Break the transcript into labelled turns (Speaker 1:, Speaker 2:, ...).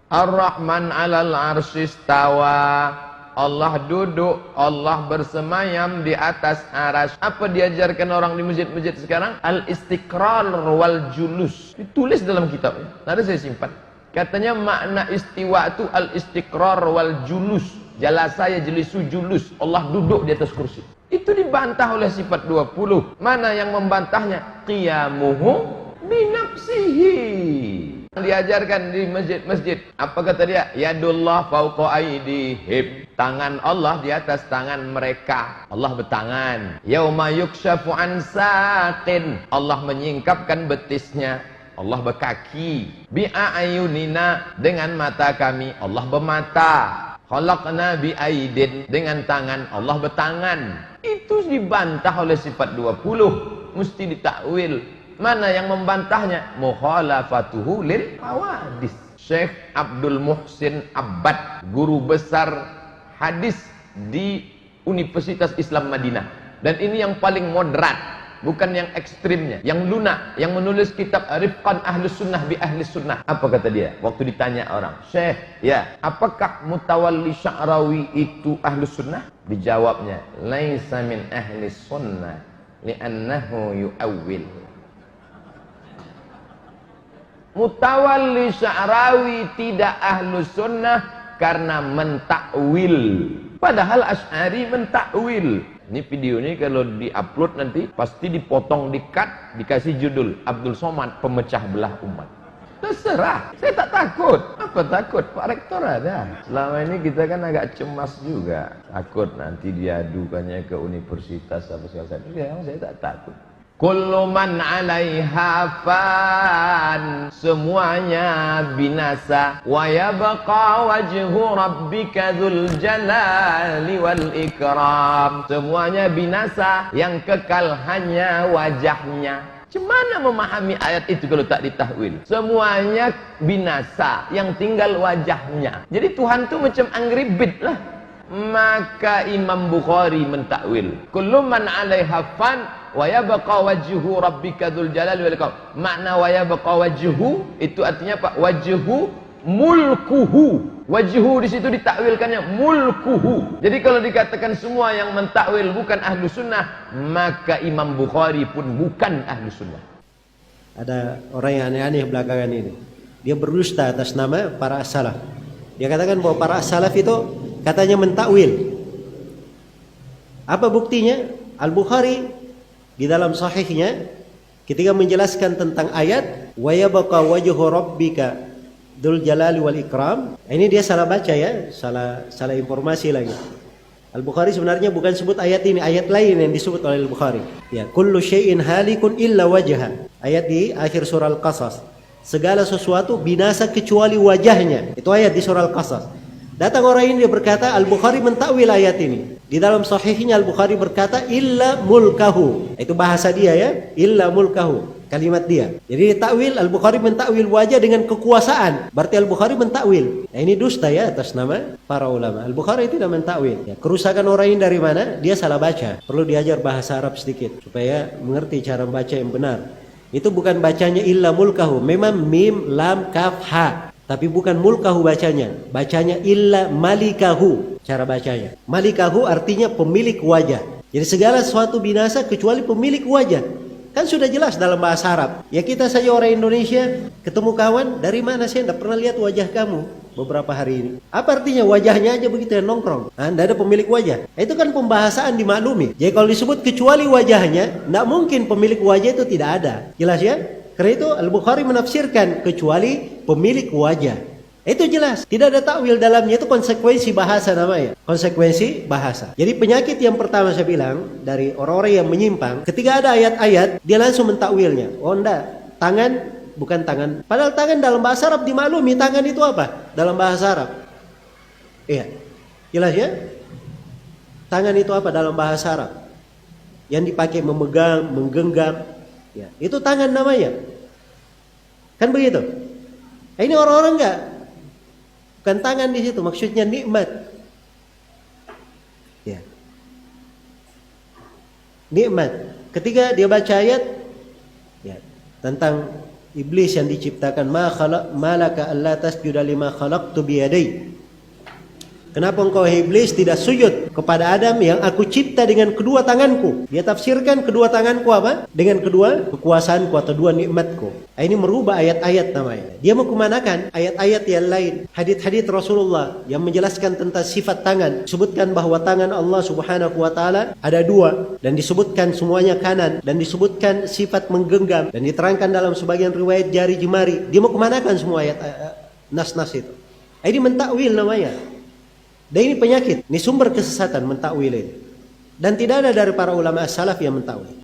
Speaker 1: Ar-Rahman 'alal 'arsy istawa. Allah duduk, Allah bersemayam di atas aras. Apa diajarkan orang di masjid-masjid sekarang? Al-istiqrar wal julus. Ditulis dalam kitabnya. Nanti saya simpan. Katanya makna istiwa itu al-istiqrar wal julus. Jalasa yajlisu julus. Allah duduk di atas kursi. Itu dibantah oleh sifat 20. Mana yang membantahnya? Qiyamuhu binafsihi. Diajarkan di masjid-masjid. Apa kata dia? Yadullah fauqa aydihim. Tangan Allah di atas tangan mereka. Allah bertangan. Yauma yukshafu an saqin. Allah menyingkapkan betisnya. Allah berkaki. Bi'ayunina, dengan mata kami. Allah bermata. Khalaqna bi'aidin, dengan tangan. Allah bertangan. Itu dibantah oleh sifat 20. Mesti ditakwil. Mana yang membantahnya? Mukhalafatuhu lil hawadis. Syekh Abdul Muhsin Abbad, guru besar hadis di Universitas Islam Madinah. Dan ini yang paling moderat, bukan yang ekstrimnya, yang lunak, yang menulis kitab Rifqan Ahlus Sunnah bi Ahlus Sunnah. Apa kata dia? Waktu ditanya orang, Syekh, ya, apakah Mutawalli Sya'rawi itu Ahlus Sunnah? Dijawabnya, laisa min Ahlis Sunnah li'annahu yu'awwil. Mutawalli Sya'rawi tidak Ahlus Sunnah karena mentakwil. Padahal Asy'ari mentakwil. Ini video ini kalau diupload nanti pasti dipotong, di-cut, dikasih judul Abdul Somad pemecah belah umat. Terserah, saya tak takut. Apa takut? Pak Rektor ada. Selama ini kita kan agak cemas juga. Takut nanti diadukannya ke universitas apa segala macam. Saya tak takut. Kullu man 'alaiha fan, semuanya binasa. Wa yabqa wajhu rabbika dzul jalali wal ikram. Semuanya binasa, yang kekal hanya wajahnya. Gimana memahami ayat itu kalau tak ditahwil? Semuanya binasa, yang tinggal wajahnya. Jadi Tuhan tu macam Angry Bird lah. Maka Imam Bukhari mentakwil kullu man 'alaiha fan wa yabqa wajhu rabbika dzul jalali wal ikram. Makna wa yabqa wajhu itu artinya apa? Wajhu mulkuhu. Wajhu di situ ditakwilkannya mulkuhu. Jadi kalau dikatakan semua yang mentakwil bukan ahlu sunnah, maka Imam Bukhari pun bukan ahlu sunnah.
Speaker 2: Ada orang yang aneh-aneh belakangan ini. Dia berdusta atas nama para as-salaf. Dia katakan bahwa para as-salaf itu katanya mentakwil. Apa buktinya? Al-Bukhari di dalam sahihnya ketika menjelaskan tentang ayat wa yabqa wajhu rabbika dzul jalali wal ikram, ini dia salah baca ya, salah informasi lagi. Al-Bukhari sebenarnya bukan sebut ayat ini, ayat lain yang disebut oleh Al-Bukhari. Ya, kullu syai'in halikun illa wajha. Ayat di akhir surah Al-Qasas. Segala sesuatu binasa kecuali wajahnya. Itu ayat di surah Al-Qasas. Datang orang ini dia berkata Al-Bukhari mentakwil ayat ini. Di dalam sahihnya Al-Bukhari berkata illa mulkahu. Itu bahasa dia ya, illa mulkahu. Kalimat dia. Jadi takwil Al-Bukhari mentakwil wajah dengan kekuasaan. Berarti Al-Bukhari mentakwil. Nah, ini dusta ya atas nama para ulama. Al-Bukhari tidak mentakwil. Ya, kerusakan orang ini dari mana? Dia salah baca. Perlu diajar bahasa Arab sedikit supaya mengerti cara membaca yang benar. Itu bukan bacanya illa mulkahu. Memang mim lam kaf ha. Tapi bukan mulkahu bacanya. Bacanya illa malikahu. Cara bacanya. Malikahu artinya pemilik wajah. Jadi segala sesuatu binasa kecuali pemilik wajah. Kan sudah jelas dalam bahasa Arab. Ya kita saja orang Indonesia ketemu kawan, dari mana saya tidak pernah lihat wajah kamu beberapa hari ini. Apa artinya wajahnya aja begitu ya nongkrong. Tidak ada pemilik wajah. Itu kan pembahasan dimaklumi. Jadi kalau disebut kecuali wajahnya, tidak mungkin pemilik wajah itu tidak ada. Jelas ya? Karena itu Al-Bukhari menafsirkan kecuali pemilik wajah. Itu jelas. Tidak ada takwil dalamnya, itu konsekuensi bahasa namanya. Konsekuensi bahasa. Jadi penyakit yang pertama saya bilang dari orang-orang yang menyimpang, ketika ada ayat-ayat dia langsung mentakwilnya. Oh enggak, tangan bukan tangan. Padahal tangan dalam bahasa Arab dimaklumi, tangan itu apa? Dalam bahasa Arab. Iya. Jelas ya? Tangan itu apa dalam bahasa Arab? Yang dipakai memegang, menggenggam. Ya, itu tangan namanya. Kan begitu? Nah, ini orang-orang enggak. Bukan tangan di situ, maksudnya nikmat. Ya. Nikmat. Ketika dia baca ayat ya, tentang iblis yang diciptakan, malaka alla tasjuda lima khalaqtu biyadai. Kenapa engkau iblis tidak sujud kepada Adam yang aku cipta dengan kedua tanganku? Dia tafsirkan kedua tanganku apa? Dengan kedua kekuasaanku atau dua nikmatku. Ini merubah ayat-ayat namanya. Dia mengkumanakan ayat-ayat yang lain, hadits-hadits Rasulullah yang menjelaskan tentang sifat tangan. Disebutkan bahwa tangan Allah Subhanahu wa taala ada dua dan disebutkan semuanya kanan dan disebutkan sifat menggenggam dan diterangkan dalam sebagian riwayat jari jemari. Dia mengkumanakan semua ayat nas-nas itu. Ini mentakwil namanya. Dan ini penyakit, ini sumber kesesatan mentakwil ini. Dan tidak ada dari para ulama salaf yang mentakwil.